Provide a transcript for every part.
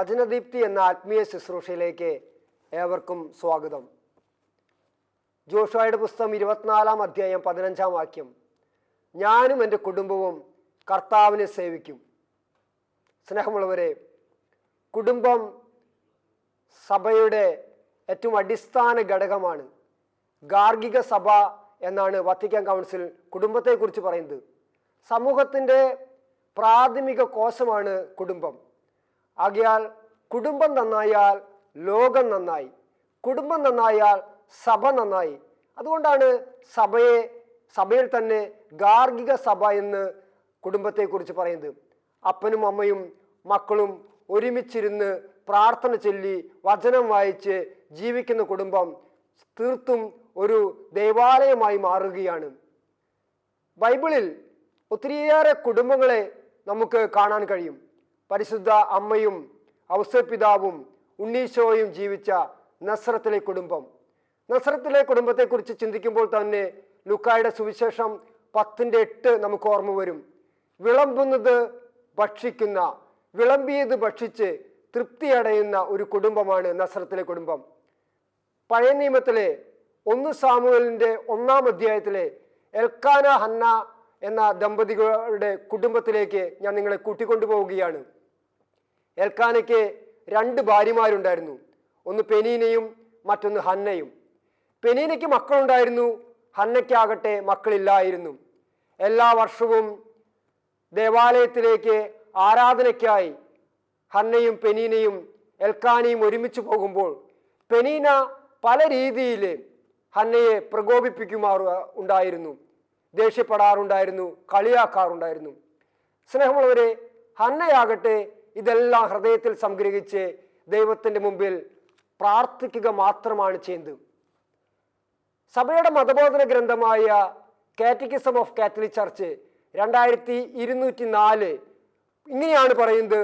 വചനദീപ്തി എന്ന ആത്മീയ ശുശ്രൂഷയിലേക്ക് ഏവർക്കും സ്വാഗതം. ജോഷുവയുടെ പുസ്തകം 24-ാം അധ്യായം 15-ാം വാക്യം, ഞാനും എൻ്റെ കുടുംബവും കർത്താവിനെ സേവിക്കും. സ്നേഹമുള്ളവരെ, കുടുംബം സഭയുടെ ഏറ്റവും അടിസ്ഥാന ഘടകമാണ്. ഗാർഹിക സഭ എന്നാണ് വത്തിക്കാൻ കൗൺസിൽ കുടുംബത്തെക്കുറിച്ച് പറയുന്നത്. സമൂഹത്തിൻ്റെ പ്രാഥമിക കോശമാണ് കുടുംബം. ആകയാൽ കുടുംബം നന്നായാൽ ലോകം നന്നായി, കുടുംബം നന്നായാൽ സഭ നന്നായി. അതുകൊണ്ടാണ് സഭയിൽ തന്നെ ഗാർഹിക സഭ എന്ന് കുടുംബത്തെക്കുറിച്ച് പറയുന്നത്. അപ്പനും അമ്മയും മക്കളും ഒരുമിച്ചിരുന്ന് പ്രാർത്ഥന ചൊല്ലി വചനം വായിച്ച് ജീവിക്കുന്ന കുടുംബം തീർത്തും ഒരു ദേവാലയമായി മാറുകയാണ്. ബൈബിളിൽ ഒത്തിരിയേറെ കുടുംബങ്ങളെ നമുക്ക് കാണാൻ കഴിയും. പരിശുദ്ധ അമ്മയും ഔസേപ്പിതാവും ഉണ്ണീശോയും ജീവിച്ച നസ്രത്തിലെ കുടുംബം. നസ്രത്തിലെ കുടുംബത്തെക്കുറിച്ച് ചിന്തിക്കുമ്പോൾ തന്നെ ലൂക്കായുടെ സുവിശേഷം 10:8 നമുക്ക് ഓർമ്മ വരും. വിളമ്പുന്നത് ഭക്ഷിക്കുന്ന, വിളമ്പിയത് ഭക്ഷിച്ച് തൃപ്തിയടയുന്ന ഒരു കുടുംബമാണ് നസ്രത്തിലെ കുടുംബം. പഴയ നിയമത്തിലെ 1 സാമുവേലിൻ്റെ 1-ാം അധ്യായത്തിലെ എൽക്കാന ഹന്ന എന്ന ദമ്പതികളുടെ കുടുംബത്തിലേക്ക് ഞാൻ നിങ്ങളെ കൂട്ടിക്കൊണ്ടുപോവുകയാണ്. എൽക്കാനയ്ക്ക് 2 ഭാര്യമാരുണ്ടായിരുന്നു. ഒന്ന് പെനീനയും മറ്റൊന്ന് ഹന്നയും. പെനീനയ്ക്ക് മക്കളുണ്ടായിരുന്നു, ഹന്നയ്ക്കാകട്ടെ മക്കളില്ലായിരുന്നു. എല്ലാ വർഷവും ദേവാലയത്തിലേക്ക് ആരാധനയ്ക്കായി ഹന്നയും പെനീനയും എൽക്കാനയും ഒരുമിച്ച് പോകുമ്പോൾ പെനീന പല രീതിയിൽ ഹന്നയെ പ്രകോപിപ്പിക്കുമാറുണ്ടായിരുന്നു, ദേഷ്യപ്പെടാറുണ്ടായിരുന്നു, കളിയാക്കാറുണ്ടായിരുന്നു. സ്നേഹമുള്ളവരെ, ഹന്നയാകട്ടെ ഇതെല്ലാം ഹൃദയത്തിൽ സംഗ്രഹിച്ച് ദൈവത്തിൻ്റെ മുമ്പിൽ പ്രാർത്ഥിക്കുക മാത്രമാണ് ചെയ്യുന്നത്. സഭയുടെ മതബോധന ഗ്രന്ഥമായ കാറ്റക്കിസം ഓഫ് കാത്തലിക് ചർച്ച് 2204 ഇങ്ങനെയാണ് പറയുന്നത്: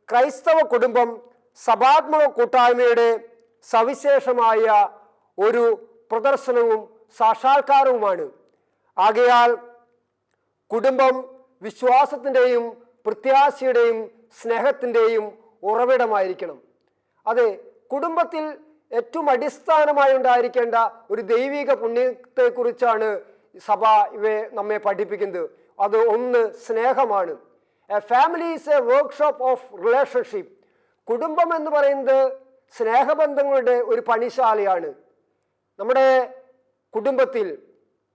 ക്രൈസ്തവ കുടുംബം സഭാത്മക കൂട്ടായ്മയുടെ സവിശേഷമായ ഒരു പ്രദർശനവും സാക്ഷാത്കാരവുമാണ്. ആകയാൽ കുടുംബം വിശ്വാസത്തിൻ്റെയും പ്രത്യാശയുടെയും സ്നേഹത്തിൻ്റെയും ഉറവിടമായിരിക്കണം. അതെ, കുടുംബത്തിൽ ഏറ്റവും അടിസ്ഥാനമായി ഉണ്ടായിരിക്കേണ്ട ഒരു ദൈവിക പുണ്യത്തെക്കുറിച്ചാണ് സഭ നമ്മെ പഠിപ്പിക്കുന്നത്. അത് ഒന്ന് സ്നേഹമാണ്. A family is a workshop of relationship. കുടുംബം എന്ന് പറയുന്നത് സ്നേഹബന്ധങ്ങളുടെ ഒരു പണിശാലയാണ്. നമ്മുടെ കുടുംബത്തിൽ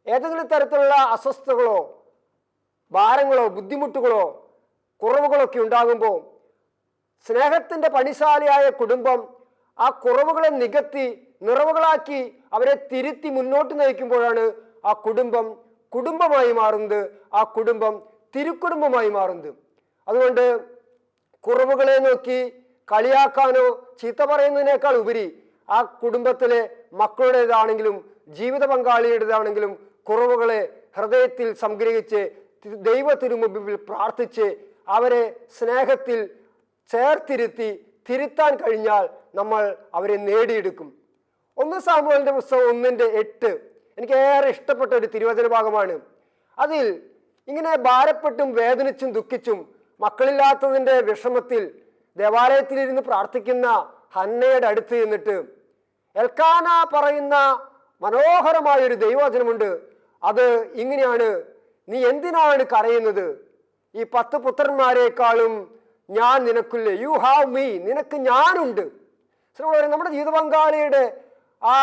ഏതെങ്കിലും തരത്തിലുള്ള അസ്വസ്ഥതകളോ ഭാരങ്ങളോ ബുദ്ധിമുട്ടുകളോ കുറവുകളൊക്കെ ഉണ്ടാകുമ്പോൾ സ്നേഹത്തിൻ്റെ പണിശാലയായ കുടുംബം ആ കുറവുകളെ നികത്തി നിറവുകളാക്കി അവരെ തിരുത്തി മുന്നോട്ട് നയിക്കുമ്പോഴാണ് ആ കുടുംബം കുടുംബമായി മാറുന്നത്, ആ കുടുംബം തിരുക്കുടുംബമായി മാറുന്നത്. അതുകൊണ്ട് കുറവുകളെ നോക്കി കളിയാക്കാനോ ചീത്ത പറയുന്നതിനേക്കാൾ ഉപരി ആ കുടുംബത്തിലെ മക്കളുടേതാണെങ്കിലും ജീവിത പങ്കാളിയുടേതാണെങ്കിലും കുറവുകളെ ഹൃദയത്തിൽ സംഗ്രഹിച്ച് ദൈവത്തിനുമുമ്പിൽ പ്രാർത്ഥിച്ച് അവരെ സ്നേഹത്തിൽ ചേർത്തിരുത്തി തിരുത്താൻ കഴിഞ്ഞാൽ നമ്മൾ അവരെ നേടിയെടുക്കും. 1 സാമുവേലിൻ്റെ പുസ്തകം 1:8 എനിക്ക് ഏറെ ഇഷ്ടപ്പെട്ട ഒരു തിരുവചന ഭാഗമാണ്. അതിൽ ഇങ്ങനെ ഭാരപ്പെട്ടും വേദനിച്ചും ദുഃഖിച്ചും മക്കളില്ലാത്തതിൻ്റെ വിഷമത്തിൽ ദേവാലയത്തിലിരുന്ന് പ്രാർത്ഥിക്കുന്ന ഹന്നയുടെ അടുത്ത് ചെന്നിട്ട് എൽക്കാന പറയുന്ന മനോഹരമായൊരു ദൈവവചനമുണ്ട്. അത് ഇങ്ങനെയാണ്: നീ എന്തിനാണ് കരയുന്നത്? ഈ 10 പുത്രന്മാരെക്കാളും ഞാൻ നിനക്കില്ലേ, യു ഹാവ് മീ, നിനക്ക് ഞാനുണ്ട്. നമ്മുടെ ജീവിത പങ്കാളിയുടെ ആ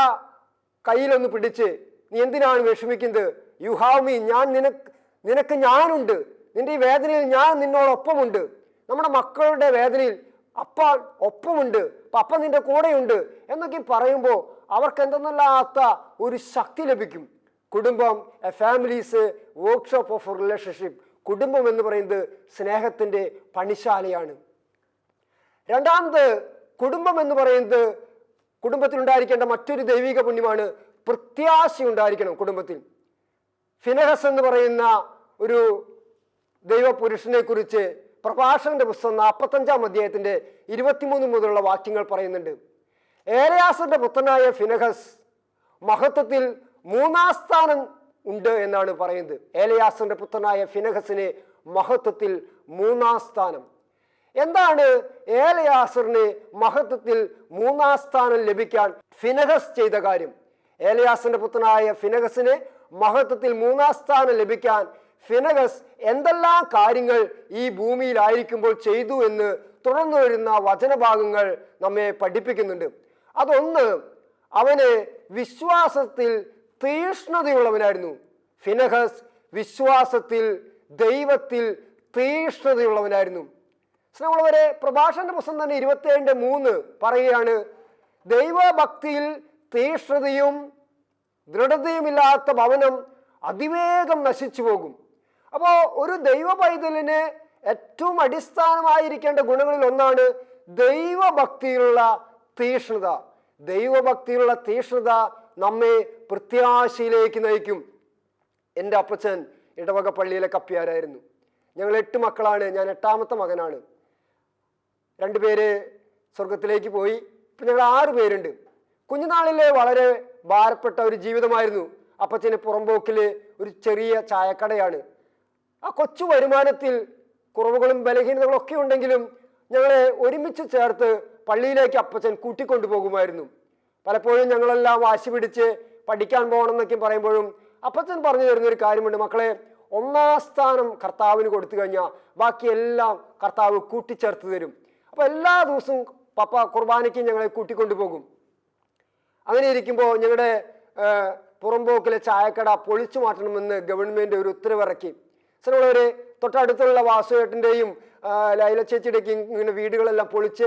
കയ്യിലൊന്ന് പിടിച്ച് നീ എന്തിനാണ് വിഷമിക്കുന്നത്? യു ഹാവ് മീ, നിനക്ക് ഞാനുണ്ട്. നിന്റെ ഈ വേദനയിൽ ഞാൻ നിന്നോടൊപ്പമുണ്ട്. നമ്മുടെ മക്കളുടെ വേദനയിൽ അപ്പ ഒപ്പമുണ്ട്, പപ്പ നിന്റെ കൂടെയുണ്ട് എന്നൊക്കെ പറയുമ്പോൾ അവർക്ക് എന്തെന്നല്ലാത്ത ഒരു ശക്തി ലഭിക്കും. കുടുംബം A family is a workshop of relationship. കുടുംബം എന്ന് പറയുന്നത് സ്നേഹത്തിൻ്റെ പണിശാലയാണ്. രണ്ടാമത്, കുടുംബം എന്ന് പറയുന്നത് കുടുംബത്തിൽ ഉണ്ടായിരിക്കേണ്ട മറ്റൊരു ദൈവിക പുണ്യമാണ് പ്രത്യാശ ഉണ്ടായിരിക്കണം കുടുംബത്തിൽ. ഫിനെഹസ് എന്ന് പറയുന്ന ഒരു ദൈവപുരുഷനെ കുറിച്ച് പ്രഭാഷകന്റെ പുസ്തകം 45-ാം അധ്യായത്തിൻ്റെ 23 മുതലുള്ള വാക്യങ്ങൾ പറയുന്നുണ്ട്. ഏലയാസന്റെ പുത്രനായ ഫിനെഹസ് മഹത്വത്തിൽ 3-ാം സ്ഥാനം ഉണ്ട് എന്നാണ് പറയുന്നത്. ഏലയാസന്റെ പുത്രനായ ഫിനെഹസിന് മഹത്വത്തിൽ 3-ാം സ്ഥാനം. എന്താണ് ഏലയാസറിന് മഹത്വത്തിൽ 3-ാം സ്ഥാനം ലഭിക്കാൻ ഫിനെഹസ് ചെയ്ത കാര്യം? ഏലയാസറിന്റെ പുത്രനായ ഫിനെഹസിന് മഹത്വത്തിൽ 3-ാം സ്ഥാനം ലഭിക്കാൻ ഫിനെഹസ് എന്തെല്ലാം കാര്യങ്ങൾ ഈ ഭൂമിയിലായിരിക്കുമ്പോൾ ചെയ്തു എന്ന് തുടർന്നു വരുന്ന വചനഭാഗങ്ങൾ നമ്മെ പഠിപ്പിക്കുന്നുണ്ട്. അതൊന്ന്, അവന് വിശ്വാസത്തിൽ തീഷ്ണതയുള്ളവനായിരുന്നു. ഫിനെഹസ് വിശ്വാസത്തിൽ, ദൈവത്തിൽ തീഷ്ണതയുള്ളവനായിരുന്നു. സ്നേഹമുള്ളവരെ, പ്രഭാഷണ പുസ്തകം തന്നെ 27:3 പറയുകയാണ്, ദൈവഭക്തിയിൽ തീഷ്ണതയും ദൃഢതയുമില്ലാത്ത ഭവനം അതിവേഗം നശിച്ചു പോകും. അപ്പോൾ ഒരു ദൈവ പൈതലിന് ഏറ്റവും അടിസ്ഥാനമായിരിക്കേണ്ട ഗുണങ്ങളിൽ ഒന്നാണ് ദൈവഭക്തിയിലുള്ള തീഷ്ണത. ദൈവഭക്തിയിലുള്ള തീഷ്ണത നമ്മെ പ്രത്യാശയിലേക്ക് നയിക്കും. എൻ്റെ അപ്പച്ചൻ ഇടവക പള്ളിയിലെ കപ്പ്യാരായിരുന്നു. ഞങ്ങൾ 8 മക്കളാണ്. ഞാൻ 8ാമത്തെ മകനാണ്. 2 പേര് സ്വർഗത്തിലേക്ക് പോയി. ഇപ്പം ഞങ്ങൾ 6 പേരുണ്ട്. കുഞ്ഞുനാളിലെ വളരെ ഭാരപ്പെട്ട ഒരു ജീവിതമായിരുന്നു. അപ്പച്ചന് പുറമ്പോക്കിൽ ഒരു ചെറിയ ചായക്കടയാണ്. ആ കൊച്ചു വരുമാനത്തിൽ കുറവുകളും ബലഹീനതകളും ഒക്കെ ഉണ്ടെങ്കിലും ഞങ്ങളെ ഒരുമിച്ച് ചേർത്ത് പള്ളിയിലേക്ക് അപ്പച്ചൻ കൂട്ടിക്കൊണ്ടു പോകുമായിരുന്നു. പലപ്പോഴും ഞങ്ങളെല്ലാം വാശി പിടിച്ച് പഠിക്കാൻ പോകണം എന്നൊക്കെ പറയുമ്പോഴും അപ്പച്ചൻ പറഞ്ഞു തരുന്നൊരു കാര്യമുണ്ട്, മക്കളെ, 1-ാം സ്ഥാനം കർത്താവിന് കൊടുത്തു കഴിഞ്ഞാൽ ബാക്കിയെല്ലാം കർത്താവ് കൂട്ടിച്ചേർത്ത് തരും. അപ്പോൾ എല്ലാ ദിവസവും പപ്പ കുർബാനയ്ക്ക് ഞങ്ങളെ കൂട്ടിക്കൊണ്ടുപോകും. അങ്ങനെ ഇരിക്കുമ്പോൾ ഞങ്ങളുടെ പുറമ്പോക്കിലെ ചായക്കട പൊളിച്ചു മാറ്റണമെന്ന് ഗവൺമെൻറ് ഒരു ഉത്തരവിറക്കി. ചിലവരെ തൊട്ടടുത്തുള്ള വാസുവേട്ടൻ്റെയും ലൈല ചേച്ചിയുടെയും ഇങ്ങനെ വീടുകളെല്ലാം പൊളിച്ച്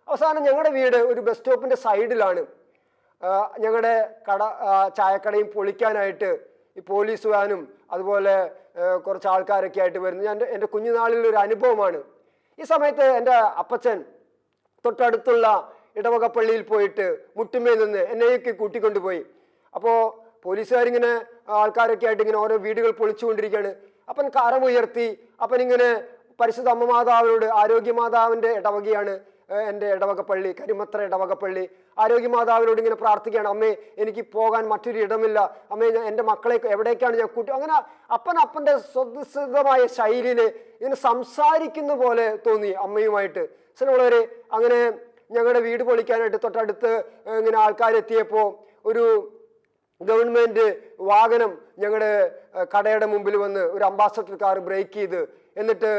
അവസാനം ഞങ്ങളുടെ വീട് ഒരു ബസ് സ്റ്റോപ്പിൻ്റെ സൈഡിലാണ്. ഞങ്ങളുടെ ചായക്കടയും പൊളിക്കാനായിട്ട് ഈ പോലീസ് വാനും അതുപോലെ കുറച്ച് ആൾക്കാരൊക്കെ ആയിട്ട് വരുന്നു. എൻ്റെ കുഞ്ഞുനാളിലൊരു അനുഭവമാണ്. ഈ സമയത്ത് എൻ്റെ അപ്പച്ചൻ തൊട്ടടുത്തുള്ള ഇടവക പള്ളിയിൽ പോയിട്ട് മുട്ടുമേ നിന്ന് എന്നെയൊക്കെ കൂട്ടിക്കൊണ്ടുപോയി. അപ്പോൾ പോലീസുകാരിങ്ങനെ ആൾക്കാരൊക്കെ ആയിട്ട് ഇങ്ങനെ ഓരോ വീടുകൾ പൊളിച്ചുകൊണ്ടിരിക്കുകയാണ്. അപ്പൻ കരമുയർത്തി അപ്പനിങ്ങനെ പരിശുദ്ധ അമ്മ മാതാവിനോട്, ആരോഗ്യമാതാവിൻ്റെ ഇടവകയാണ് എൻ്റെ ഇടവക പള്ളി, കരിമത്ര ഇടവക പള്ളി, ആരോഗ്യമാതാവിനോട് ഇങ്ങനെ പ്രാർത്ഥിക്കുകയാണ്, അമ്മേ എനിക്ക് പോകാൻ മറ്റൊരു ഇടമില്ല, അമ്മേ എൻ്റെ മക്കളെ എവിടേക്കാണ് ഞാൻ കൂട്ടി. അങ്ങനെ അപ്പൻ്റെ സ്വതസിദ്ധമായ ശൈലിയിൽ ഇങ്ങനെ സംസാരിക്കുന്ന പോലെ തോന്നി അമ്മയുമായിട്ട്. സ്നേഹമുള്ളവരെ, അങ്ങനെ ഞങ്ങളുടെ വീട് പൊളിക്കാനായിട്ട് തൊട്ടടുത്ത് ഇങ്ങനെ ആൾക്കാരെത്തിയപ്പോൾ ഒരു ഗവൺമെൻറ് വാഹനം ഞങ്ങളുടെ കടയുടെ മുമ്പിൽ വന്ന് ഒരു അംബാസഡർ കാർ ബ്രേക്ക് ചെയ്ത് എന്നിട്ട്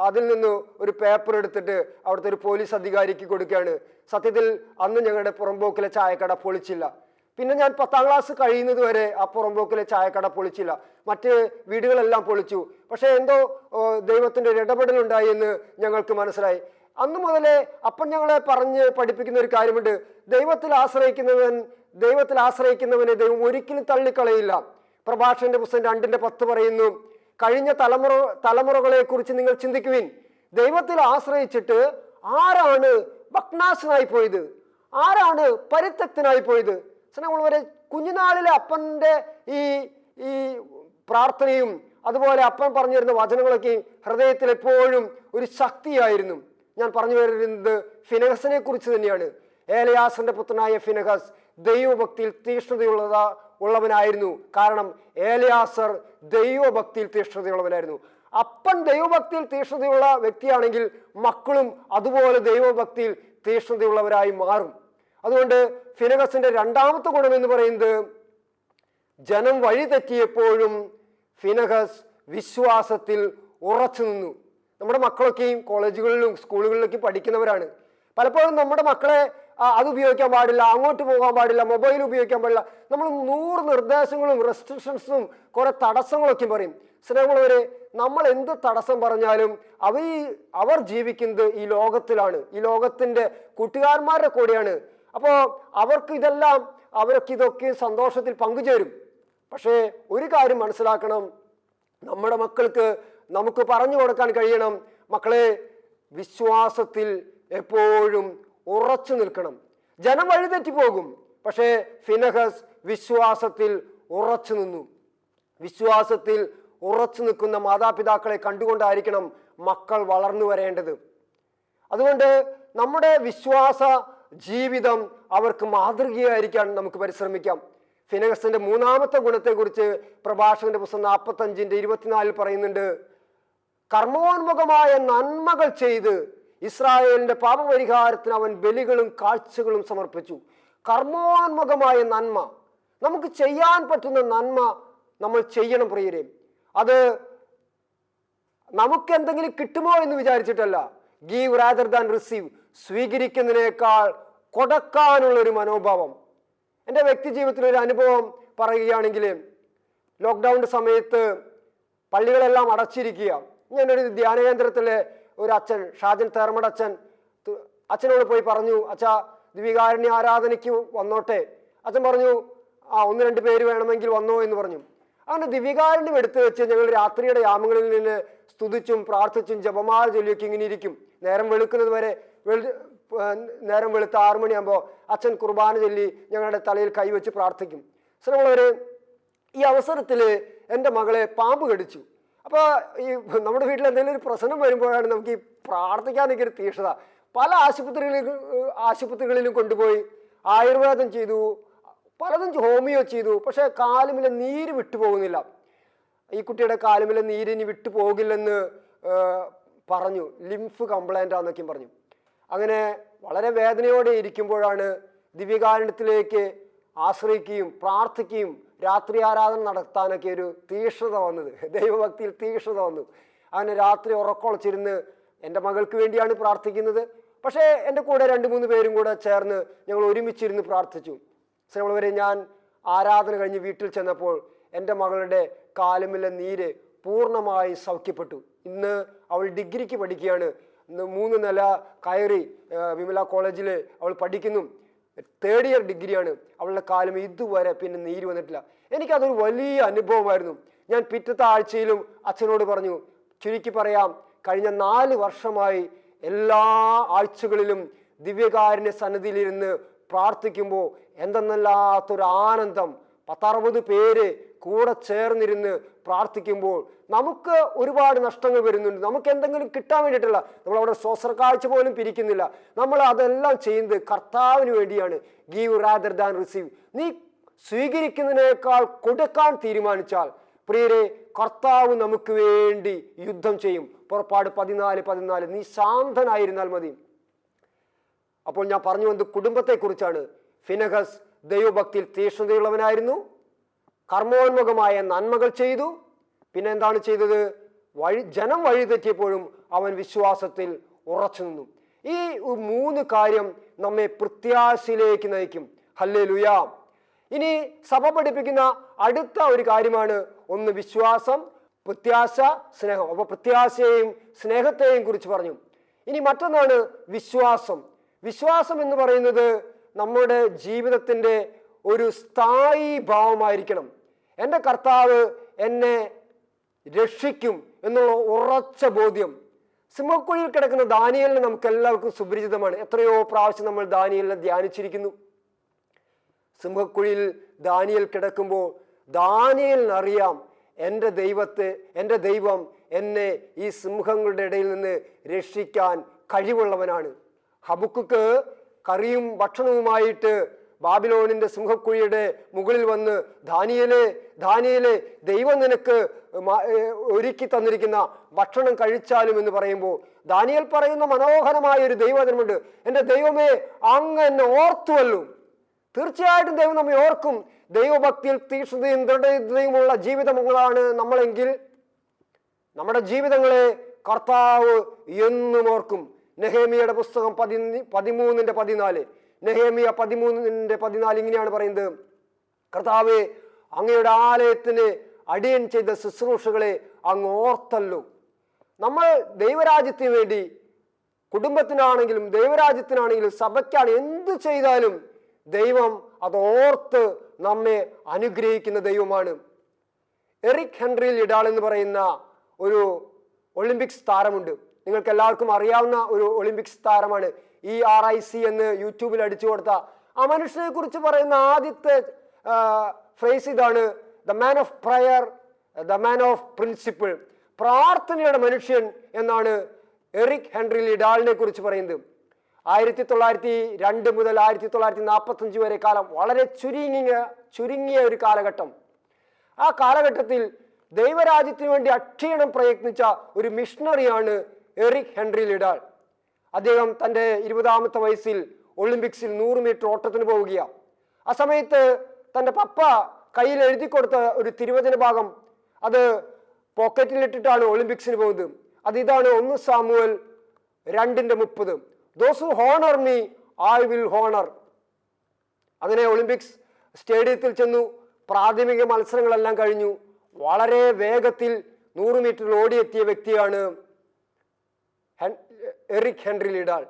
അതിൽ നിന്ന് ഒരു പേപ്പർ എടുത്തിട്ട് അവിടുത്തെ ഒരു പോലീസ് അധികാരിക്ക് കൊടുക്കുകയാണ്. സത്യത്തിൽ അന്ന് ഞങ്ങളുടെ പുറമ്പോക്കിലെ ചായക്കട പൊളിച്ചില്ല. പിന്നെ ഞാൻ 10ാം ക്ലാസ് കഴിയുന്നത് വരെ ആ പുറമ്പോക്കിലെ ചായക്കട പൊളിച്ചില്ല. മറ്റ് വീടുകളെല്ലാം പൊളിച്ചു. പക്ഷേ എന്തോ ദൈവത്തിൻ്റെ ഒരു ഇടപെടലുണ്ടായി എന്ന് ഞങ്ങൾക്ക് മനസ്സിലായി. അന്ന് മുതലേ അപ്പൻ ഞങ്ങളെ പറഞ്ഞ് പഠിപ്പിക്കുന്ന ഒരു കാര്യമുണ്ട്, ദൈവത്തിൽ ആശ്രയിക്കുന്നവനെ ദൈവം ഒരിക്കലും തള്ളിക്കളയില്ല. പ്രഭാഷകന്റെ പുസ്തകം 2:10 പറയുന്നു, കഴിഞ്ഞ തലമുറകളെ കുറിച്ച് നിങ്ങൾ ചിന്തിക്കുവിൻ, ദൈവത്തിൽ ആശ്രയിച്ചിട്ട് ആരാണ് ഭഗ്നാശനായി പോയത്, ആരാണ് പരിത്യക്തനായി പോയത്. സ്നേഹമുള്ളവരെ, കുഞ്ഞുനാളിലെ അപ്പൻ്റെ ഈ പ്രാർത്ഥനയും അതുപോലെ അപ്പൻ പറഞ്ഞു തരുന്ന വചനങ്ങളൊക്കെ ഹൃദയത്തിൽ എപ്പോഴും ഒരു ശക്തിയായിരുന്നു. ഞാൻ പറഞ്ഞു വരുന്നത് ഫിനെഹസിനെ കുറിച്ച് തന്നെയാണ്. ഏലയാസറിന്റെ പുത്രനായ ഫിനെഹസ് ദൈവഭക്തിയിൽ തീഷ്ണതയുള്ളവനായിരുന്നു. കാരണം ഏലയാസർ ദൈവഭക്തിയിൽ തീഷ്ണതയുള്ളവനായിരുന്നു. അപ്പൻ ദൈവഭക്തിയിൽ തീഷ്ണതയുള്ള വ്യക്തിയാണെങ്കിൽ മക്കളും അതുപോലെ ദൈവഭക്തിയിൽ തീഷ്ണതയുള്ളവരായി മാറും. അതുകൊണ്ട് ഫിനെഹസിന്റെ 2ാമത്തെ ഗുണം എന്ന് പറയുന്നത്, ജനം വഴി തെറ്റിയപ്പോഴും ഫിനെഹസ് വിശ്വാസത്തിൽ ഉറച്ചു നിന്നു. നമ്മുടെ മക്കളൊക്കെയും കോളേജുകളിലും സ്കൂളുകളിലൊക്കെ പഠിക്കുന്നവരാണ്. പലപ്പോഴും നമ്മുടെ മക്കളെ അത് ഉപയോഗിക്കാൻ പാടില്ല, അങ്ങോട്ട് പോകാൻ പാടില്ല, മൊബൈൽ ഉപയോഗിക്കാൻ പാടില്ല, നമ്മൾ 100 നിർദ്ദേശങ്ങളും റെസ്ട്രിക്ഷൻസും കുറെ തടസ്സങ്ങളൊക്കെ പറയും. സ്നേഹമുള്ളവരെ, നമ്മൾ എന്ത് തടസ്സം പറഞ്ഞാലും അവർ ജീവിക്കുന്നത് ഈ ലോകത്തിലാണ്, ഈ ലോകത്തിൻ്റെ കൂട്ടുകാരന്മാരുടെ കൂടെയാണ്. അപ്പോൾ അവരൊക്കെ ഇതൊക്കെ സന്തോഷത്തിൽ പങ്കുചേരും. പക്ഷേ ഒരു കാര്യം മനസ്സിലാക്കണം, നമ്മുടെ മക്കൾക്ക് നമുക്ക് പറഞ്ഞു കൊടുക്കാൻ കഴിയണം, മക്കളെ വിശ്വാസത്തിൽ എപ്പോഴും ഉറച്ചു നിൽക്കണം. ജനം വഴിതെറ്റിപ്പോകും, പക്ഷേ ഫിനെഹസ് വിശ്വാസത്തിൽ ഉറച്ചു നിന്നു. വിശ്വാസത്തിൽ ഉറച്ചു നിൽക്കുന്ന മാതാപിതാക്കളെ കണ്ടുകൊണ്ടായിരിക്കണം മക്കൾ വളർന്നു വരേണ്ടത്. അതുകൊണ്ട് നമ്മുടെ വിശ്വാസ ജീവിതം അവർക്ക് മാതൃകയായിരിക്കാൻ നമുക്ക് പരിശ്രമിക്കാം. ഫിനെഹസിന്റെ 3ാമത്തെ ഗുണത്തെക്കുറിച്ച് പ്രഭാഷകന്റെ പുസ്തകം 45:24 പറയുന്നുണ്ട്, കർമ്മോന്മുഖമായ നന്മകൾ ചെയ്ത് ഇസ്രായേലിന്റെ പാപപരിഹാരത്തിന് അവൻ ബലികളും കാഴ്ചകളും സമർപ്പിച്ചു. കർമ്മോന്മുഖമായ നന്മ, നമുക്ക് ചെയ്യാൻ പറ്റുന്ന നന്മ നമ്മൾ ചെയ്യണം പ്രിയരെ. അത് നമുക്ക് എന്തെങ്കിലും കിട്ടുമോ എന്ന് വിചാരിച്ചിട്ടല്ല. ഗീവ് റാദർ ദാൻ റിസീവ്, സ്വീകരിക്കുന്നതിനേക്കാൾ കൊടുക്കാനുള്ള ഒരു മനോഭാവം. എൻ്റെ വ്യക്തി ജീവിതത്തിലൊരു അനുഭവം പറയുകയാണെങ്കിൽ, ലോക്ക്ഡൗണിൻ്റെ സമയത്ത് പള്ളികളെല്ലാം അടച്ചിരിക്കുക. ഞാനൊരു ധ്യാനകേന്ദ്രത്തിലെ ഒരു അച്ഛൻ, ഷാജൻ തേർമട അച്ഛനോട് പോയി പറഞ്ഞു, അച്ഛാ ദിവികാരുണ്യ ആരാധനയ്ക്ക് വന്നോട്ടെ. അച്ഛൻ പറഞ്ഞു, ആ 1-2 പേര് വേണമെങ്കിൽ വന്നോ എന്ന് പറഞ്ഞു. അങ്ങനെ ദിവികാരുണ്യം എടുത്തു വെച്ച് ഞങ്ങൾ രാത്രിയുടെ യാമങ്ങളിൽ നിന്ന് സ്തുതിച്ചും പ്രാർത്ഥിച്ചും ജപമാല ചൊല്ലിയൊക്കെ ഇങ്ങനെ ഇരിക്കും. നേരം വെളുക്കുന്നത് വരെ. നേരം വെളുത്ത 6 മണിയാകുമ്പോൾ അച്ഛൻ കുർബാന ചൊല്ലി ഞങ്ങളുടെ തലയിൽ കൈവച്ച് പ്രാർത്ഥിക്കും. ശ്രമമുള്ളവർ, ഈ അവസരത്തിൽ എൻ്റെ മകളെ പാമ്പ് കടിച്ചു. അപ്പോൾ ഈ നമ്മുടെ വീട്ടിൽ എന്തെങ്കിലും ഒരു പ്രശ്നം വരുമ്പോഴാണ് നമുക്ക് ഈ പ്രാർത്ഥിക്കാനൊക്കെ ഒരു തീക്ഷണത. പല ആശുപത്രികളിലും കൊണ്ടുപോയി ആയുർവേദം ചെയ്തു, പലതും ഹോമിയോ ചെയ്തു. പക്ഷേ കാലുമിലെ നീര് വിട്ടുപോകുന്നില്ല. ഈ കുട്ടിയുടെ കാലുമിലെ നീര് ഇനി വിട്ടു പോകില്ലെന്ന് പറഞ്ഞു. ലിംഫ് കംപ്ലൈൻ്റ് ആണെന്നൊക്കെയും പറഞ്ഞു. അങ്ങനെ വളരെ വേദനയോടെ ഇരിക്കുമ്പോഴാണ് ദിവ്യകാരുണ്യത്തിലേക്ക് ആശ്രയിക്കുകയും പ്രാർത്ഥിക്കുകയും രാത്രി ആരാധന നടത്താനൊക്കെ ഒരു തീക്ഷ്ണത വന്നത്. ദൈവഭക്തിയിൽ തീക്ഷ്ണത വന്നു. അങ്ങനെ രാത്രി ഉറക്കൊളച്ചിരുന്ന് എൻ്റെ മകൾക്ക് വേണ്ടിയാണ് പ്രാർത്ഥിക്കുന്നത്. പക്ഷേ എൻ്റെ കൂടെ 2-3 പേരും കൂടെ ചേർന്ന് ഞങ്ങൾ ഒരുമിച്ചിരുന്ന് പ്രാർത്ഥിച്ചു. ശ്രമമുള്ളവരെ, ഞാൻ ആരാധന കഴിഞ്ഞ് വീട്ടിൽ ചെന്നപ്പോൾ എൻ്റെ മകളുടെ കാലുമിലെ നീര് പൂർണ്ണമായി സൗഖ്യപ്പെട്ടു. ഇന്ന് അവൾ ഡിഗ്രിക്ക് പഠിക്കുകയാണ്. ഇന്ന് 3 നില കയറി വിമല കോളേജിൽ അവൾ പഠിക്കുന്നു. 3rd ഇയർ ഡിഗ്രിയാണ്. അവളുടെ കാലും ഇതുവരെ പിന്നെ നീര് വന്നിട്ടില്ല. എനിക്കതൊരു വലിയ അനുഭവമായിരുന്നു. ഞാൻ പിറ്റത്തെ ആഴ്ചയിലും അച്ഛനോട് പറഞ്ഞു, ചുരുക്കി പറയാം, കഴിഞ്ഞ 4 വർഷമായി എല്ലാ ആഴ്ചകളിലും ദിവ്യകാരുണ്യ സന്നിധിയിലിരുന്ന് പ്രാർത്ഥിക്കുമ്പോൾ എന്തെന്നല്ലാത്തൊരു ആനന്ദം. 10-60 പേര് കൂടെ ചേർന്നിരുന്ന് പ്രാർത്ഥിക്കുമ്പോൾ നമുക്ക് ഒരുപാട് നഷ്ടങ്ങൾ വരുന്നുണ്ട്. നമുക്ക് എന്തെങ്കിലും കിട്ടാൻ വേണ്ടിയിട്ടല്ല. നമ്മളവിടെ സ്വസ്ത്രക്കാഴ്ച പോലും പിരിക്കുന്നില്ല. നമ്മൾ അതെല്ലാം ചെയ്യുന്നത് കർത്താവിന് വേണ്ടിയാണ്. Give rather than receive. നീ സ്വീകരിക്കുന്നതിനേക്കാൾ കൊടുക്കാൻ തീരുമാനിച്ചാൽ പ്രിയരെ, കർത്താവ് നമുക്ക് വേണ്ടി യുദ്ധം ചെയ്യും. പുറപ്പാട് 14:14. നീ ശാന്തനായിരുന്നാൽ മതി. അപ്പോൾ ഞാൻ പറഞ്ഞു വന്നത് കുടുംബത്തെക്കുറിച്ചാണ്. ഫിനെഹസ് ദൈവഭക്തിയിൽ തീക്ഷ്ണതയുള്ളവനായിരുന്നു. കർമ്മോന്മുഖമായ നന്മകൾ ചെയ്തു. പിന്നെ എന്താണ് ചെയ്തത്? ജനം വഴിതെറ്റിയപ്പോഴും അവൻ വിശ്വാസത്തിൽ ഉറച്ചു നിന്നു. ഈ 3 കാര്യം നമ്മെ പ്രത്യാശയിലേക്ക് നയിക്കും. ഹല്ലേലൂയ. ഇനി സഭ പഠിപ്പിക്കുന്ന അടുത്ത ഒരു കാര്യമാണ്, ഒന്ന് വിശ്വാസം, പ്രത്യാശ, സ്നേഹം. അപ്പോൾ പ്രത്യാശയെയും സ്നേഹത്തെയും കുറിച്ച് പറഞ്ഞു. ഇനി മറ്റൊന്നാണ് വിശ്വാസം. വിശ്വാസം എന്ന് പറയുന്നത് നമ്മുടെ ജീവിതത്തിൻ്റെ ഒരു സ്ഥായി ഭാവമായിരിക്കണം. എൻ്റെ കർത്താവ് എന്നെ രക്ഷിക്കും എന്നുള്ള ഉറച്ച ബോധ്യം. സിംഹക്കുഴിയിൽ കിടക്കുന്ന ദാനിയേലിനെ നമുക്ക് എല്ലാവർക്കും സുപരിചിതമാണ്. എത്രയോ പ്രാവശ്യം നമ്മൾ ദാനിയേലിനെ ധ്യാനിച്ചിരിക്കുന്നു. സിംഹക്കുഴിയിൽ ദാനിയേൽ കിടക്കുമ്പോൾ ദാനിയേലിനറിയാം, എൻ്റെ ദൈവം എന്നെ ഈ സിംഹങ്ങളുടെ ഇടയിൽ നിന്ന് രക്ഷിക്കാൻ കഴിവുള്ളവനാണ്. ഹബക്കുക്ക് കറിയും ഭക്ഷണവുമായിട്ട് ബാബിലോണിന്റെ സിംഹക്കുഴിയുടെ മുകളിൽ വന്ന് ദാനിയേലേ ദൈവം നിനക്ക് ഒരുക്കി തന്നിരിക്കുന്ന ഭക്ഷണം കഴിച്ചാലും എന്ന് പറയുമ്പോൾ ദാനിയേൽ പറയുന്ന മനോഹരമായ ഒരു ദൈവവചനമുണ്ട്. എൻ്റെ ദൈവമേ, അങ്ങ് എന്നെ ഓർത്തുവല്ലോ. തീർച്ചയായിട്ടും ദൈവം നമ്മെ ഓർക്കും. ദൈവഭക്തിയിൽ തീക്ഷ്ണതയും ദൃഢതയുമുള്ള ജീവിതങ്ങളാണ് നമ്മളെങ്കിൽ നമ്മുടെ ജീവിതങ്ങളെ കർത്താവ് എന്നും ഓർക്കും. നെഹേമിയയുടെ പുസ്തകം 13:14. നെഹേമിയ 13:14 ഇങ്ങനെയാണ് പറയുന്നത്: കർത്താവേ, അങ്ങയുടെ ആലയത്തിന് അടിയൻ ചെയ്ത ശുശ്രൂഷകളെ അങ്ങ് ഓർത്തല്ലോ. നമ്മൾ ദൈവരാജ്യത്തിന് വേണ്ടി, കുടുംബത്തിനാണെങ്കിലും ദൈവരാജ്യത്തിനാണെങ്കിലും സഭയ്ക്കാണ് എന്ത് ചെയ്താലും ദൈവം അത് ഓർത്ത് നമ്മെ അനുഗ്രഹിക്കുന്ന ദൈവമാണ്. എറിക് ഹെൻറി ലിഡാൾ എന്ന് പറയുന്ന ഒരു ഒളിമ്പിക്സ് താരമുണ്ട്. നിങ്ങൾക്ക് എല്ലാവർക്കും അറിയാവുന്ന ഒരു ഒളിമ്പിക്സ് താരമാണ്. ERIC എന്ന് യൂട്യൂബിൽ അടിച്ചു കൊടുത്ത ആ മനുഷ്യനെ കുറിച്ച് പറയുന്ന ആദ്യത്തെ ഫ്രേസ് ഇതാണ്: the man of prayer, the man of principle. പ്രാർത്ഥനയുടെ മനുഷ്യൻ എന്നാണ് എറിക് ഹെൻറി ലിഡാളിനെ കുറിച്ച് പറയുന്നത്. 1902 മുതൽ 1945 വരെ കാലം, വളരെ ചുരുങ്ങിയ ഒരു കാലഘട്ടം. ആ കാലഘട്ടത്തിൽ ദൈവരാജ്യത്തിന് വേണ്ടി അക്ഷീണം പ്രയത്നിച്ച ഒരു മിഷണറിയാണ് എറിക് ഹെൻറി ലിഡാൾ. അദ്ദേഹം തൻ്റെ 20-ാമത്തെ വയസ്സിൽ ഒളിമ്പിക്സിൽ 100 മീറ്റർ ഓട്ടത്തിന് പോവുകയാണ്. ആ സമയത്ത് തൻ്റെ പപ്പ കയ്യിൽ എഴുതി കൊടുത്ത ഒരു തിരുവചന ഭാഗം അത് പോക്കറ്റിലിട്ടിട്ടാണ് ഒളിമ്പിക്സിന് പോകുന്നത്. അത് ഇതാണ്, 1 Samuel 2:30. Those who honour me I will honour. അങ്ങനെ ഒളിമ്പിക്സ് സ്റ്റേഡിയത്തിൽ ചെന്നു. പ്രാഥമിക മത്സരങ്ങളെല്ലാം കഴിഞ്ഞു. വളരെ വേഗത്തിൽ 100 മീറ്ററിൽ ഓടിയെത്തിയ വ്യക്തിയാണ് എറിക് ഹെൻറി ലിഡാൾ.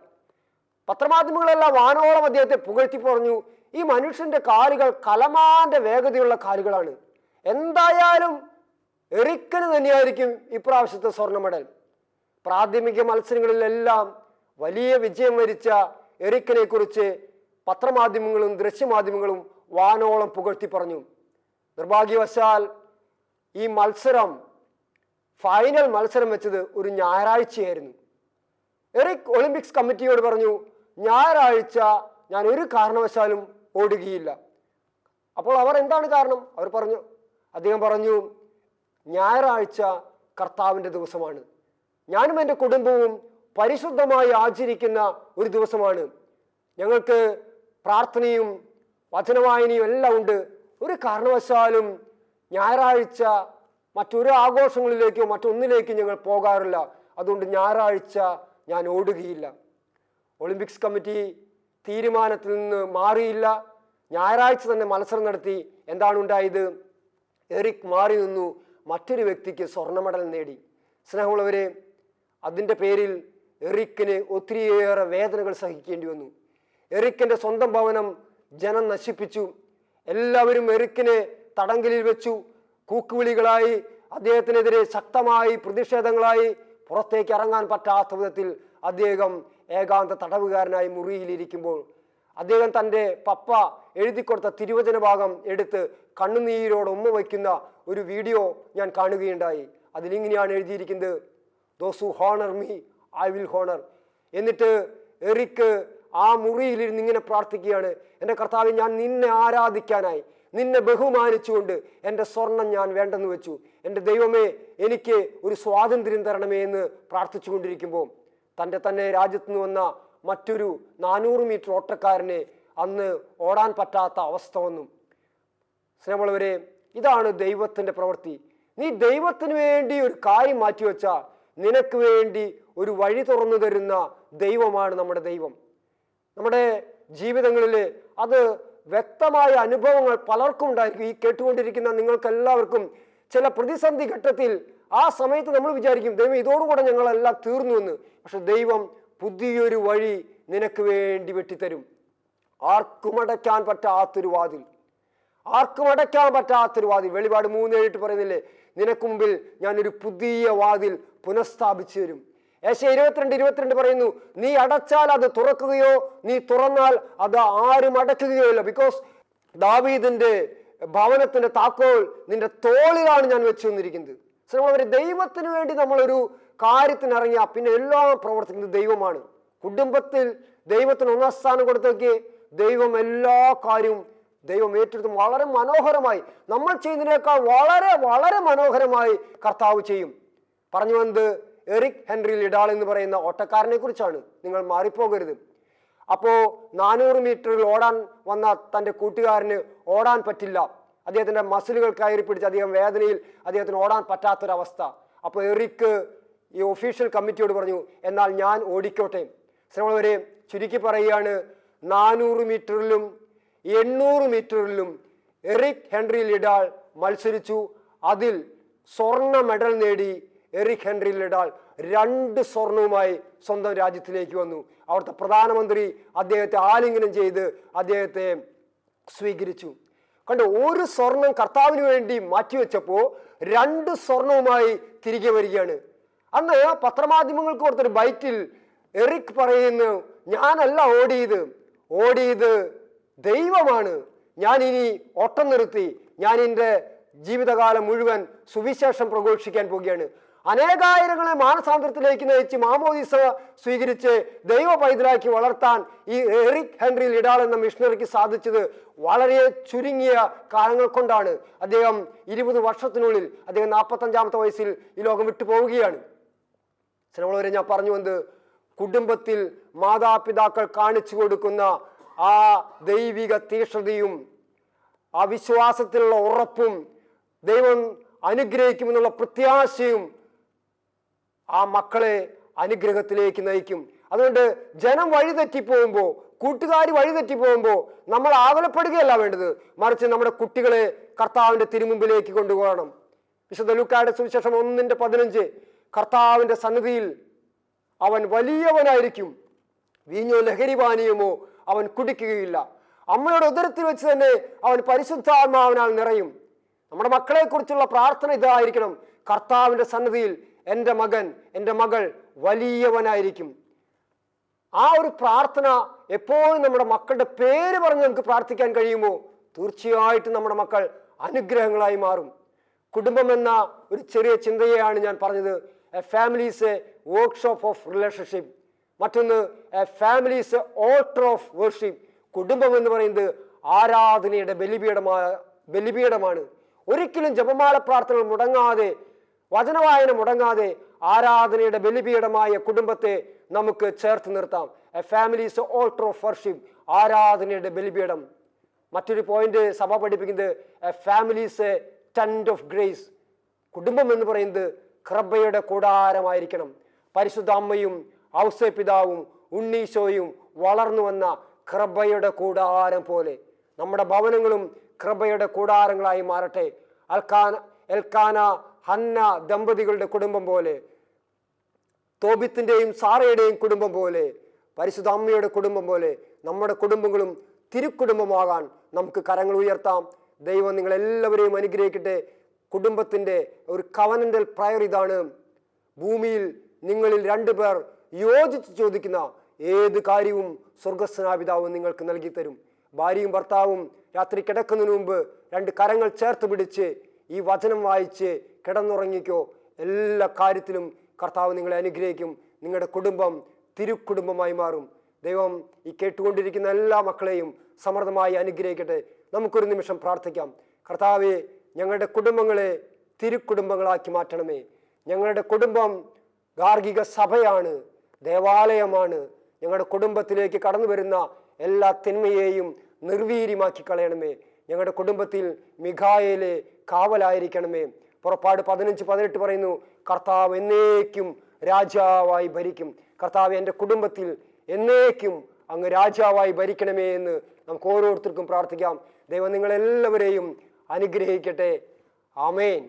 പത്രമാധ്യമങ്ങളെല്ലാം വാനോളം അദ്ദേഹത്തെ പുകഴ്ത്തി പറഞ്ഞു, ഈ മനുഷ്യന്റെ കാലുകൾ കലമാന്റെ വേഗതയുള്ള കാലുകളാണ്. എന്തായാലും എറിക്കിന് തന്നെയായിരിക്കും ഇപ്രാവശ്യത്തെ സ്വർണ്ണ മെഡൽ. പ്രാഥമിക മത്സരങ്ങളിലെല്ലാം വലിയ വിജയം വരിച്ച എറിക്കിനെ കുറിച്ച് പത്രമാധ്യമങ്ങളും ദൃശ്യമാധ്യമങ്ങളും വാനോളം പുകഴ്ത്തി പറഞ്ഞു. നിർഭാഗ്യവശാൽ ഈ മത്സരം, ഫൈനൽ മത്സരം വെച്ചത് ഒരു ഞായറാഴ്ചയായിരുന്നു. എറിക് ഒളിമ്പിക്സ് കമ്മിറ്റിയോട് പറഞ്ഞു, ഞായറാഴ്ച ഞാൻ ഒരു കാരണവശാലും ഓടുകയില്ല. അപ്പോൾ അവർ എന്താണ് കാരണം? അദ്ദേഹം പറഞ്ഞു, ഞായറാഴ്ച കർത്താവിൻ്റെ ദിവസമാണ്. ഞാനും എൻ്റെ കുടുംബവും പരിശുദ്ധമായി ആചരിക്കുന്ന ഒരു ദിവസമാണ്. ഞങ്ങൾക്ക് പ്രാർത്ഥനയും വചനവായനയും എല്ലാം ഉണ്ട്. ഒരു കാരണവശാലും ഞായറാഴ്ച മറ്റൊരു ആഘോഷങ്ങളിലേക്കോ മറ്റൊന്നിലേക്കോ ഞങ്ങൾ പോകാറില്ല. അതുകൊണ്ട് ഞായറാഴ്ച ഞാൻ ഓടുകയില്ല. ഒളിമ്പിക്സ് കമ്മിറ്റി തീരുമാനത്തിൽ നിന്ന് മാറിയില്ല. ഞായറാഴ്ച തന്നെ മത്സരം നടത്തി. എന്താണ് ഉണ്ടായത്? എറിക് മാറി നിന്നു, മറ്റൊരു വ്യക്തിക്ക് സ്വർണ്ണ മെഡൽ നേടി. സ്നേഹമുള്ളവരെ, അതിൻ്റെ പേരിൽ എറിക്കിന് ഒത്തിരിയേറെ വേദനകൾ സഹിക്കേണ്ടി വന്നു. എറിക്കിൻ്റെ സ്വന്തം ഭവനം ജനം നശിപ്പിച്ചു. എല്ലാവരും എറിക്കിനെ തടങ്കലിൽ വെച്ചു. കൂക്കുവിളികളായി, അദ്ദേഹത്തിനെതിരെ ശക്തമായി പ്രതിഷേധങ്ങളായി. പുറത്തേക്ക് ഇറങ്ങാൻ പറ്റാത്ത വിധത്തിൽ അദ്ദേഹം ഏകാന്ത തടവുകാരനായി മുറിയിലിരിക്കുമ്പോൾ അദ്ദേഹം തൻ്റെ പപ്പ എഴുതി കൊടുത്ത തിരുവചന ഭാഗം എടുത്ത് കണ്ണുനീരോട് ഉമ്മ വയ്ക്കുന്ന ഒരു വീഡിയോ ഞാൻ കാണുകയുണ്ടായി. അതിലിങ്ങനെയാണ് എഴുതിയിരിക്കുന്നത്, those who honour me I will honour. എന്നിട്ട് എറിക്ക് ആ മുറിയിലിരുന്ന് ഇങ്ങനെ പ്രാർത്ഥിക്കുകയാണ്, എൻ്റെ കർത്താവേ, ഞാൻ നിന്നെ ആരാധിക്കാനായി, നിന്നെ ബഹുമാനിച്ചുകൊണ്ട് എൻ്റെ സ്വർണം ഞാൻ വേണ്ടെന്ന് വെച്ചു. എൻ്റെ ദൈവമേ, എനിക്ക് ഒരു സ്വാതന്ത്ര്യം തരണമേ എന്ന് പ്രാർത്ഥിച്ചു കൊണ്ടിരിക്കുമ്പോൾ തന്നെ രാജ്യത്ത് നിന്ന് വന്ന മറ്റൊരു 400 മീറ്റർ ഓട്ടക്കാരനെ അന്ന് ഓടാൻ പറ്റാത്ത അവസ്ഥ വന്നു. സ്നേഹമുള്ളവരെ, ഇതാണ് ദൈവത്തിൻ്റെ പ്രവൃത്തി. നീ ദൈവത്തിന് വേണ്ടി ഒരു കാര്യം മാറ്റിവെച്ചാൽ നിനക്ക് വേണ്ടി ഒരു വഴി തുറന്നു തരുന്ന ദൈവമാണ് നമ്മുടെ ദൈവം. നമ്മുടെ ജീവിതങ്ങളിൽ അത് വ്യക്തമായ അനുഭവങ്ങൾ പലർക്കും ഉണ്ടായിരിക്കും. ഈ കേട്ടുകൊണ്ടിരിക്കുന്ന നിങ്ങൾക്കെല്ലാവർക്കും ചില പ്രതിസന്ധി ഘട്ടത്തിൽ ആ സമയത്ത് നമ്മൾ വിചാരിക്കും, ദൈവം ഇതോടുകൂടെ ഞങ്ങളെല്ലാം തീർന്നു എന്ന്. പക്ഷെ ദൈവം പുതിയൊരു വഴി നിനക്ക് വേണ്ടി വെട്ടിത്തരും. ആർക്കും അടയ്ക്കാൻ പറ്റാത്തൊരു വാതിൽ, വെളിപാട് 3:7 പറയുന്നില്ലേ, നിനക്ക് മുമ്പിൽ ഞാനൊരു പുതിയ വാതിൽ പുനഃസ്ഥാപിച്ചു തരും. ഏശയ്യാ 22:22 പറയുന്നു, നീ അടച്ചാൽ അത് തുറക്കുകയോ നീ തുറന്നാൽ അത് ആരും അടയ്ക്കുകയോ ഇല്ല. ബിക്കോസ് ദാവീദിന്റെ ഭവനത്തിന്റെ താക്കോൽ നിന്റെ തോളിലാണ് ഞാൻ വെച്ചു തന്നിരിക്കുന്നത്. അവര് ദൈവത്തിന് വേണ്ടി നമ്മളൊരു കാര്യത്തിന് ഇറങ്ങിയാൽ പിന്നെ എല്ലാം പ്രവർത്തിക്കുന്നത് ദൈവമാണ്. കുടുംബത്തിൽ ദൈവത്തിന് 1ാം സ്ഥാനം കൊടുത്തേക്ക് ദൈവം എല്ലാ കാര്യവും ദൈവം ഏറ്റെടുത്ത് വളരെ മനോഹരമായി, നമ്മൾ ചെയ്യുന്നതിനേക്കാൾ വളരെ വളരെ മനോഹരമായി കർത്താവ് ചെയ്യും. പറഞ്ഞു വന്നത് എറിക് ഹെൻറി ലിഡാൾ എന്ന് പറയുന്ന ഓട്ടക്കാരനെ കുറിച്ചാണ്. നിങ്ങൾ മാറിപ്പോകരുത്. അപ്പോൾ 400 മീറ്ററിൽ ഓടാൻ വന്ന തൻ്റെ കൂട്ടുകാരന് ഓടാൻ പറ്റില്ല. അദ്ദേഹത്തിൻ്റെ മസിലുകൾ കയറി പിടിച്ച് അദ്ദേഹം വേദനയിൽ അദ്ദേഹത്തിന് ഓടാൻ പറ്റാത്തൊരവസ്ഥ. അപ്പോൾ എറിക്ക് ഈ ഒഫീഷ്യൽ കമ്മിറ്റിയോട് പറഞ്ഞു, എന്നാൽ ഞാൻ ഓടിക്കോട്ടെ. ശ്രമവരെ ചുരുക്കി പറയുകയാണ്, 400 മീറ്ററിലും 800 മീറ്ററിലും എറിക് ഹെൻറി ലിഡാൾ മത്സരിച്ചു. അതിൽ സ്വർണ്ണ മെഡൽ നേടി എറിക് ഹെൻറി ലിഡാൾ 2 സ്വർണവുമായി സ്വന്തം രാജ്യത്തിലേക്ക് വന്നു. അവിടുത്തെ പ്രധാനമന്ത്രി അദ്ദേഹത്തെ ആലിംഗനം ചെയ്ത് അദ്ദേഹത്തെ സ്വീകരിച്ചു. കണ്ടു, ഒരു സ്വർണം കർത്താവിന് വേണ്ടി മാറ്റിവെച്ചപ്പോൾ 2 സ്വർണവുമായി തിരികെ വരികയാണ്. അന്ന് പത്രമാധ്യമങ്ങൾക്ക് കൊടുത്തൊരു ബൈറ്റിൽ എറിക് പറയുന്നു, ഞാനല്ല ഓടിയത് ദൈവമാണ്. ഞാൻ ഇനി ഓട്ടം നിർത്തി, ഞാൻ എൻ്റെ ജീവിതകാലം മുഴുവൻ സുവിശേഷം പ്രഘോഷിക്കാൻ പോവുകയാണ്. അനേകായിരങ്ങളെ മാനസാന്തരത്തിലേക്ക് നയിച്ച് മാമോദീസ സ്വീകരിച്ച് ദൈവ പൈതലാക്കി വളർത്താൻ ഈ എറിക് ഹെൻറി ലിഡാൾ എന്ന മിഷണറിക്ക് സാധിച്ചത് വളരെ ചുരുങ്ങിയ കാലങ്ങൾ കൊണ്ടാണ്. അദ്ദേഹം 20 വർഷത്തിനുള്ളിൽ അദ്ദേഹം 45-ാമത്തെ വയസ്സിൽ ഈ ലോകം വിട്ടു പോവുകയാണ്. സ്നേഹമുള്ളവരെ, ഞാൻ പറഞ്ഞു വന്നത് കുടുംബത്തിൽ മാതാപിതാക്കൾ കാണിച്ചു കൊടുക്കുന്ന ആ ദൈവിക തീക്ഷ്ണതയും ആ വിശ്വാസത്തിലുള്ള ഉറപ്പും ദൈവം അനുഗ്രഹിക്കുമെന്നുള്ള പ്രത്യാശയും ആ മക്കളെ അനുഗ്രഹത്തിലേക്ക് നയിക്കും. അതുകൊണ്ട് ജനം വഴിതെറ്റിപ്പോകുമ്പോൾ, കൂട്ടുകാർ വഴിതെറ്റിപ്പോകുമ്പോൾ നമ്മൾ ആകുലപ്പെടുകയല്ല വേണ്ടത്, മറിച്ച് നമ്മുടെ കുട്ടികളെ കർത്താവിൻ്റെ തിരുമുമ്പിലേക്ക് കൊണ്ടുപോകണം. വിശുദ്ധ ലൂക്കായുടെ സുവിശേഷം 1:15 കർത്താവിൻ്റെ സന്നിധിയിൽ അവൻ വലിയവനായിരിക്കും, വീഞ്ഞോ ലഹരി പാനീയമോ അവൻ കുടിക്കുകയില്ല. അമ്മയുടെ ഉദരത്തിൽ വെച്ച് തന്നെ അവൻ പരിശുദ്ധാത്മാവിനാൽ നിറയും. നമ്മുടെ മക്കളെ കുറിച്ചുള്ള പ്രാർത്ഥന ഇതായിരിക്കണം: കർത്താവിൻ്റെ സന്നിധിയിൽ എൻ്റെ മകൻ, എൻ്റെ മകൾ വലിയവനായിരിക്കും. ആ ഒരു പ്രാർത്ഥന എപ്പോഴും നമ്മുടെ മക്കളുടെ പേര് പറഞ്ഞ് നമുക്ക് പ്രാർത്ഥിക്കാൻ കഴിയുമോ, തീർച്ചയായിട്ടും നമ്മുടെ മക്കൾ അനുഗ്രഹങ്ങളായി മാറും. കുടുംബം എന്ന ഒരു ചെറിയ ചിന്തയെയാണ് ഞാൻ പറഞ്ഞത്. A family is a workshop of relationship. മറ്റൊന്ന്, a family is a altar of worship. കുടുംബം എന്ന് പറയുന്നത് ആരാധനയുടെ ബലിപീഠമാണ്. ഒരിക്കലും ജപമാല പ്രാർത്ഥനകൾ മുടങ്ങാതെ, വചനവായന മുടങ്ങാതെ ആരാധനയുടെ ബലിപീഠമായ കുടുംബത്തെ നമുക്ക് ചേർത്ത് നിർത്താം. A family is a altar of worship, ആരാധനയുടെ ബലിപീഠം. മറ്റൊരു പോയിന്റ് സഭ പഠിപ്പിക്കുന്നത് A family is A tent of grace. കുടുംബം എന്ന് പറയുന്നത് കൃപയുടെ കൂടാരമായിരിക്കണം. പരിശുദ്ധ അമ്മയും ഔസേപിതാവും ഉണ്ണീശോയും വളർന്നു വന്ന കൃപയുടെ കൂടാരം പോലെ നമ്മുടെ ഭവനങ്ങളും കൃപയുടെ കൂടാരങ്ങളായി മാറട്ടെ. എൽക്കാന ഹന്ന ദമ്പതികളുടെ കുടുംബം പോലെ, തോബിത്തിൻ്റെയും സാറയുടെയും കുടുംബം പോലെ, പരിശുദ്ധ അമ്മയുടെ കുടുംബം പോലെ നമ്മുടെ കുടുംബങ്ങളും തിരുക്കുടുംബമാകാൻ നമുക്ക് കരങ്ങൾ ഉയർത്താം. ദൈവം നിങ്ങളെല്ലാവരെയും അനുഗ്രഹിക്കട്ടെ. കുടുംബത്തിൻ്റെ ഒരു കവനൻ്റൽ പ്രയർ ഇതാണ്: ഭൂമിയിൽ നിങ്ങളിൽ 2 പേർ യോജിച്ച് ചോദിക്കുന്ന ഏത് കാര്യവും സ്വർഗസ്നാപിതാവും നിങ്ങൾക്ക് നൽകി തരും. ഭാര്യയും ഭർത്താവും രാത്രി കിടക്കുന്നതിന് മുമ്പ് 2 കരങ്ങൾ ചേർത്ത് പിടിച്ച് ഈ വചനം വായിച്ച് കിടന്നുറങ്ങിക്കോ. എല്ലാ കാര്യത്തിലും കർത്താവ് നിങ്ങളെ അനുഗ്രഹിക്കും. നിങ്ങളുടെ കുടുംബം തിരുക്കുടുംബമായി മാറും. ദൈവം ഈ കേട്ടുകൊണ്ടിരിക്കുന്ന എല്ലാ മക്കളെയും സമൃദ്ധമായി അനുഗ്രഹിക്കട്ടെ. നമുക്കൊരു നിമിഷം പ്രാർത്ഥിക്കാം. കർത്താവേ, ഞങ്ങളുടെ കുടുംബങ്ങളെ തിരുക്കുടുംബങ്ങളാക്കി മാറ്റണമേ. ഞങ്ങളുടെ കുടുംബം ഗാർഹിക സഭയാണ്, ദേവാലയമാണ്. ഞങ്ങളുടെ കുടുംബത്തിലേക്ക് കടന്നു വരുന്ന എല്ലാ തിന്മയെയും നിർവീര്യമാക്കി കളയണമേ. ഞങ്ങളുടെ കുടുംബത്തിൽ മിഖായേലെ കാവലായിരിക്കണമേ. പുറപ്പാട് 15:18 പറയുന്നു, കർത്താവ് എന്നേക്കും രാജാവായി ഭരിക്കും. കർത്താവ് എൻ്റെ കുടുംബത്തിൽ എന്നേക്കും അങ്ങ് രാജാവായി ഭരിക്കണമേ എന്ന് നമുക്ക് ഓരോരുത്തർക്കും പ്രാർത്ഥിക്കാം. ദൈവം നിങ്ങളെല്ലാവരെയും അനുഗ്രഹിക്കട്ടെ. ആമേൻ.